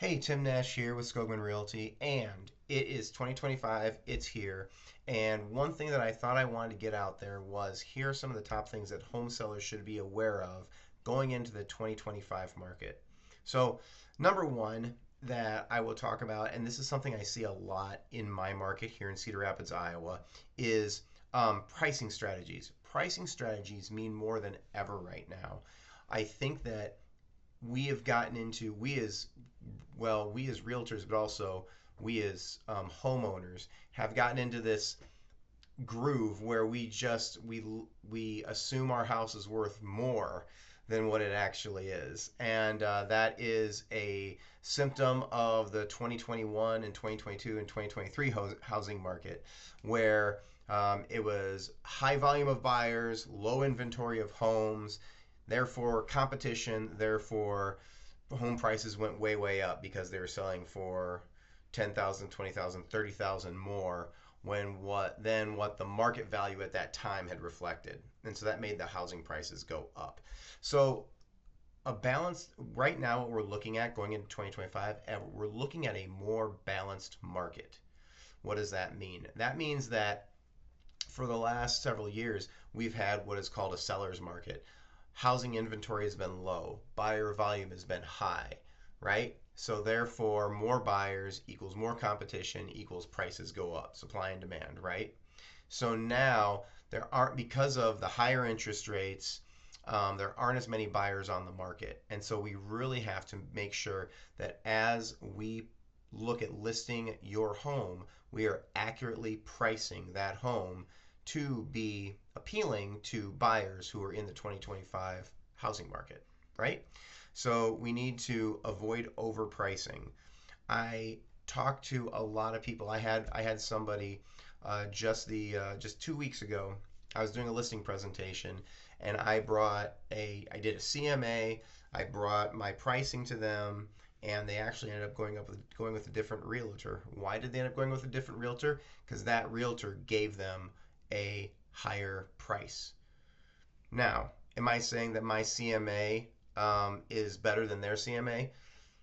Hey, Tim Nash here with Skogman Realty, and it is 2025. It's here. And one thing that I thought I wanted to get out there was here are some of the top things that home sellers should be aware of going into the 2025 market. So, number one that I will talk about, and this is something I see a lot in my market here in Cedar Rapids, Iowa, is pricing strategies. Pricing strategies mean more than ever right now. I think that we have gotten into we as realtors, but also we as homeowners have gotten into this groove where we assume our house is worth more than what it actually is, and that is a symptom of the 2021 and 2022 and 2023 housing market, where it was high volume of buyers, low inventory of homes, therefore competition, therefore home prices went way up because they were selling for 10,000, 20,000, 30,000 more what the market value at that time had reflected. And so that made the housing prices go up. So a balance right now, what we're looking at going into 2025, we're looking at a more balanced market. What does that mean? That means that for the last several years, we've had what is called a seller's market. Housing inventory has been low, buyer volume has been high, right? So therefore, more buyers equals more competition equals prices go up, supply and demand, right? So now there aren't, because of the higher interest rates, there aren't as many buyers on the market. And so we really have to make sure that as we look at listing your home, we are accurately pricing that home to be appealing to buyers who are in the 2025 housing market, right? So we need to avoid overpricing. I talked to a lot of people. I had somebody just 2 weeks ago. I was doing a listing presentation, and I did a CMA. I brought my pricing to them, and they actually ended up going with a different realtor. Why did they end up going with a different realtor? Because that realtor gave them a higher price. Now, am I saying that my CMA is better than their CMA?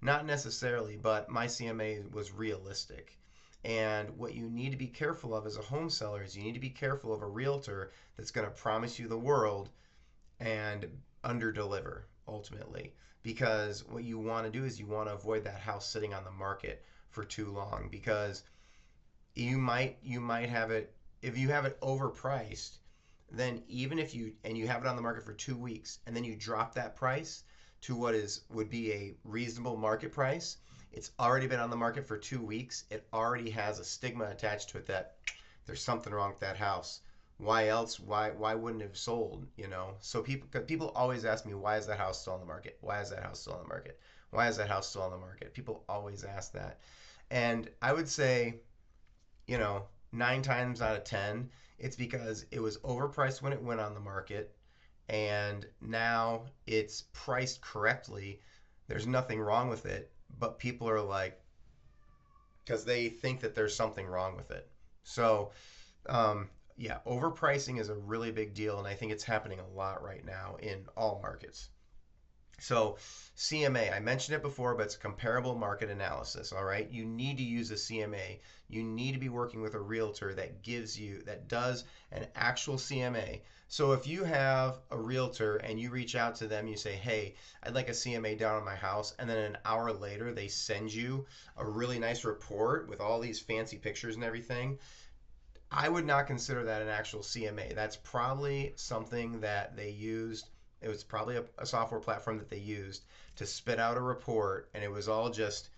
Not necessarily, but my CMA was realistic. And what you need to be careful of as a home seller is you need to be careful of a realtor that's going to promise you the world and underdeliver ultimately. Because what you want to do is you want to avoid that house sitting on the market for too long, because you might have it, if you have it overpriced, then even if you have it on the market for 2 weeks and then you drop that price to what is would be a reasonable market price, it's already been on the market for 2 weeks. It already has a stigma attached to it that there's something wrong with that house. Why else? Why wouldn't it have sold? So people always ask me, why is that house still on the market? Why is that house still on the market? Why is that house still on the market? People always ask that, and I would say, you know, 9 times out of 10, it's because it was overpriced when it went on the market, and now it's priced correctly. There's nothing wrong with it, but people are like, because they think that there's something wrong with it. So, yeah, overpricing is a really big deal, and I think it's happening a lot right now in all markets. So, CMA, I mentioned it before, but it's comparable market analysis. All right. You need to use a CMA. You need to be working with a realtor that does an actual CMA. So, if you have a realtor and you reach out to them, you say, hey, I'd like a CMA down on my house. And then an hour later, they send you a really nice report with all these fancy pictures and everything. I would not consider that an actual CMA. That's probably something that they used. It was probably a software platform that they used to spit out a report, and it was all just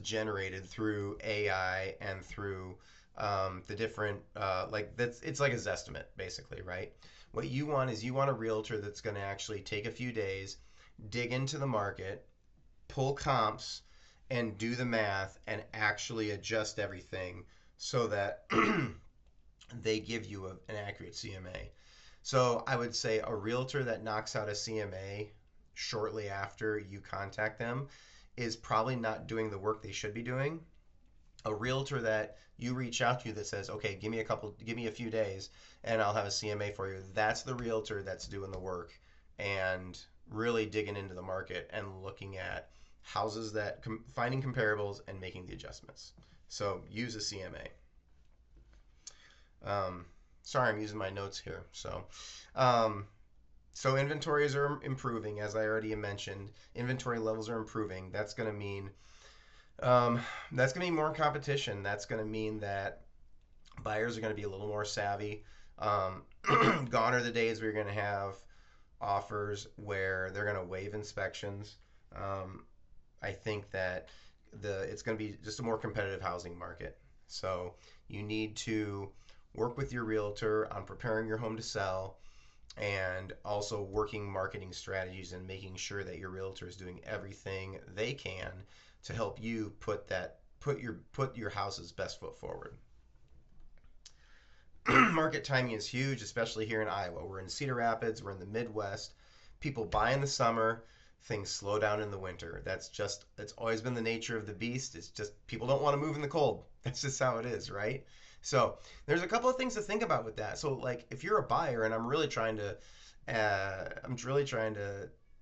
generated through AI and through the different it's like a Zestimate basically, right? What you want is you want a realtor that's going to actually take a few days, dig into the market, pull comps, and do the math and actually adjust everything so that they give you an accurate CMA. So I would say a realtor that knocks out a CMA shortly after you contact them is probably not doing the work they should be doing. A realtor that you reach out to that says, okay, give me a few days and I'll have a CMA for you. That's the realtor that's doing the work and really digging into the market and looking at houses that finding comparables and making the adjustments. So use a CMA. Sorry, I'm using my notes here. Um, so inventories are improving, as I already mentioned. Inventory levels are improving. Um, that's going to mean more competition. That's going to mean that buyers are going to be a little more savvy. Um, Gone are the days where you're going to have offers where they're going to waive inspections. Um, I think that it's going to be just a more competitive housing market. So you need to work with your realtor on preparing your home to sell and also working marketing strategies and making sure that your realtor is doing everything they can to help you put your house's best foot forward. Market timing is huge, especially here in Iowa. We're in Cedar Rapids, we're in the Midwest. People buy in the summer, things slow down in the winter. It's always been the nature of the beast. It's just people don't want to move in the cold. That's just how it is, right? So there's a couple of things to think about with that. So like if you're a buyer, and I'm really trying to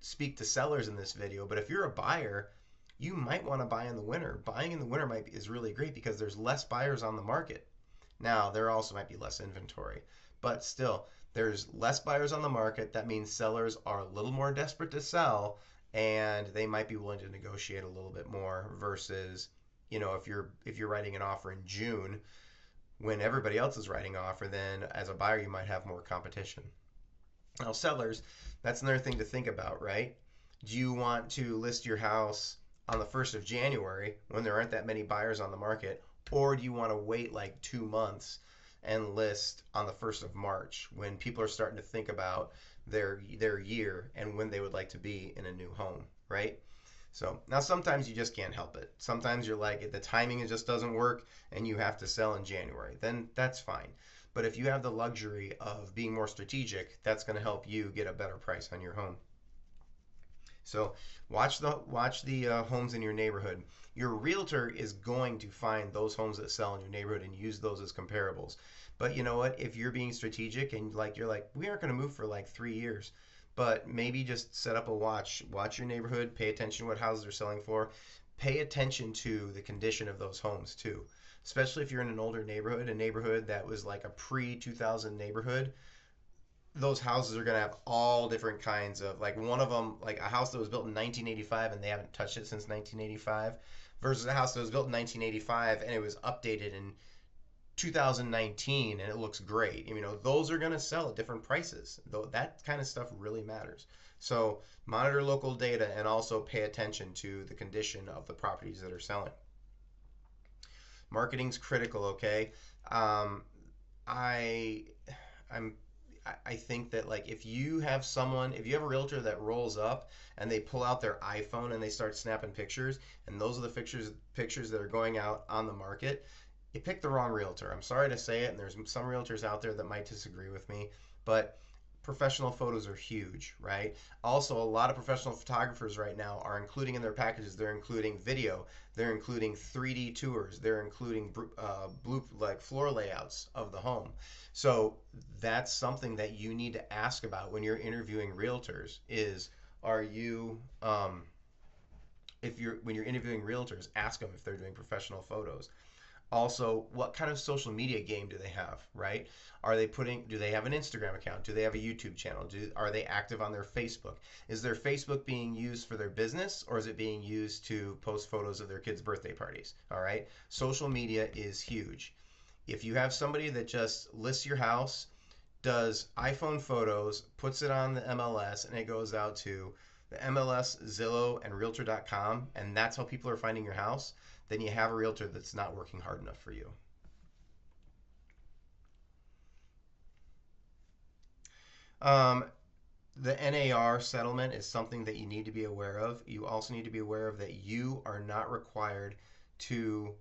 speak to sellers in this video, but if you're a buyer, you might want to buy in the winter. Buying in the winter is really great because there's less buyers on the market. Now, there also might be less inventory, but still, there's less buyers on the market. That means sellers are a little more desperate to sell and they might be willing to negotiate a little bit more versus, if you're writing an offer in June when everybody else is writing offer, then as a buyer you might have more competition. Now, sellers, that's another thing to think about, right? Do you want to list your house on the 1st of January when there aren't that many buyers on the market? Or do you want to wait like 2 months and list on the 1st of March when people are starting to think about their year and when they would like to be in a new home, right? So now sometimes you just can't help it. Sometimes you're like, the timing just doesn't work and you have to sell in January. Then that's fine. But if you have the luxury of being more strategic, that's going to help you get a better price on your home. So watch the homes in your neighborhood. Your realtor is going to find those homes that sell in your neighborhood and use those as comparables. But you know what? If you're being strategic and you're like, we aren't going to move for like 3 years, but maybe just set up a watch your neighborhood, pay attention to what houses are selling for, pay attention to the condition of those homes too. Especially if you're in an older neighborhood, a neighborhood that was like a pre-2000 neighborhood, those houses are going to have all different kinds of, like, one of them, like a house that was built in 1985 and they haven't touched it since 1985 versus a house that was built in 1985 and it was updated in 2019 and it looks great. Those are going to sell at different prices. Though that kind of stuff really matters. So monitor local data and also pay attention to the condition of the properties that are selling. Marketing's critical, okay? Um, I I'm I think that, like, if you have a realtor that rolls up and they pull out their iPhone and they start snapping pictures, and those are the pictures that are going out on the market, you picked the wrong realtor. I'm sorry to say it, and there's some realtors out there that might disagree with me, but professional photos are huge, right? Also, a lot of professional photographers right now are including in their packages, they're including video, they're including 3D tours, they're including blue, like, floor layouts of the home. So that's something that you need to ask about when you're interviewing realtors is, are you if you're when you're interviewing realtors, ask them if they're doing professional photos. Also, what kind of social media game do they have, right? Do they have an Instagram account? Do they have a YouTube channel? Are they active on their Facebook? Is their Facebook being used for their business, or is it being used to post photos of their kids' birthday parties? All right. Social media is huge. If you have somebody that just lists your house, does iPhone photos, puts it on the MLS, and it goes out to the MLS, Zillow, and Realtor.com, and that's how people are finding your house, then you have a realtor that's not working hard enough for you. Um, the NAR settlement is something that you need to be aware of. You also need to be aware of that you are not required to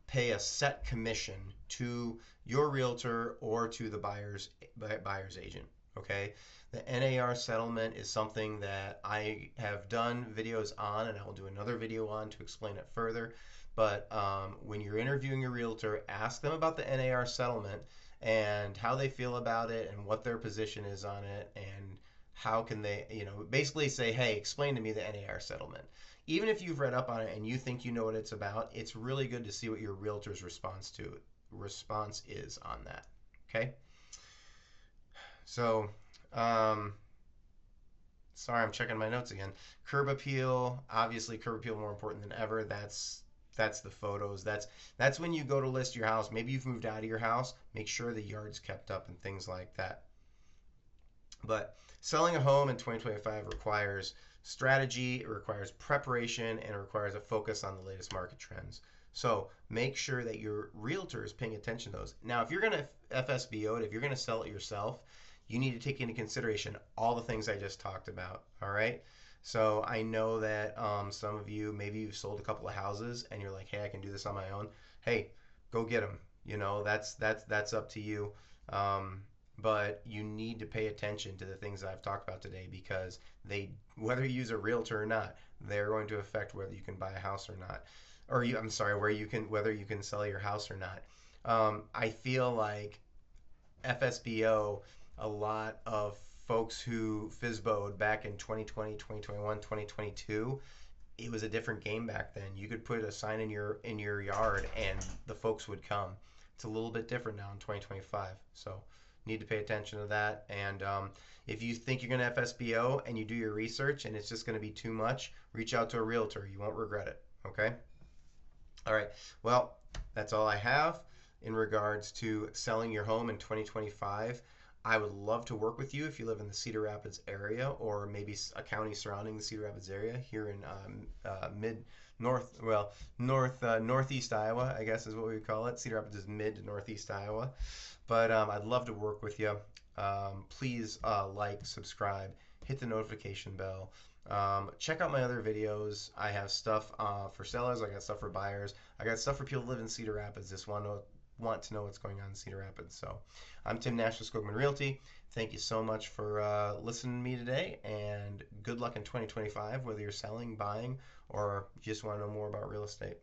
pay a set commission to your realtor or to the buyer's agent. Okay, the NAR settlement is something that I have done videos on, and I will do another video on to explain it further. But when you're interviewing a realtor, ask them about the NAR settlement and how they feel about it and what their position is on it and how can they, basically say, hey, explain to me the NAR settlement. Even if you've read up on it and you think you know what it's about, it's really good to see what your realtor's response is on that. Okay, so um, sorry, I'm checking my notes again. Curb appeal, obviously, curb appeal more important than ever. That's the photos. That's when you go to list your house. Maybe you've moved out of your house. Make sure the yard's kept up and things like that. But selling a home in 2025 requires strategy, it requires preparation, and it requires a focus on the latest market trends. So make sure that your realtor is paying attention to those. Now, if you're going to FSBO it, if you're going to sell it yourself, you need to take into consideration all the things I just talked about. All right. So I know that some of you, maybe you've sold a couple of houses and you're like, hey, I can do this on my own. Hey, go get them. That's up to you. Um, but you need to pay attention to the things I've talked about today because whether you use a realtor or not, they're going to affect whether you can buy a house or not, I'm sorry, whether you can sell your house or not. I feel like FSBO, a lot of folks who FISBO'd back in 2020, 2021, 2022, it was a different game back then. You could put a sign in your yard and the folks would come. It's a little bit different now in 2025. So need to pay attention to that. And if you think you're going to FSBO and you do your research and it's just going to be too much, reach out to a realtor. You won't regret it. Okay. All right. Well, that's all I have in regards to selling your home in 2025. I would love to work with you if you live in the Cedar Rapids area or maybe a county surrounding the Cedar Rapids area here in mid north, well, northeast Iowa, I guess is what we would call it. Cedar Rapids is mid to northeast Iowa. But I'd love to work with you. Please like, subscribe, hit the notification bell. Check out my other videos. I have stuff for sellers. I got stuff for buyers. I got stuff for people who live in Cedar Rapids. Just want to know what's going on in Cedar Rapids. So I'm Tim Nash with Skogman Realty. Thank you so much for listening to me today, and good luck in 2025, whether you're selling, buying, or just want to know more about real estate.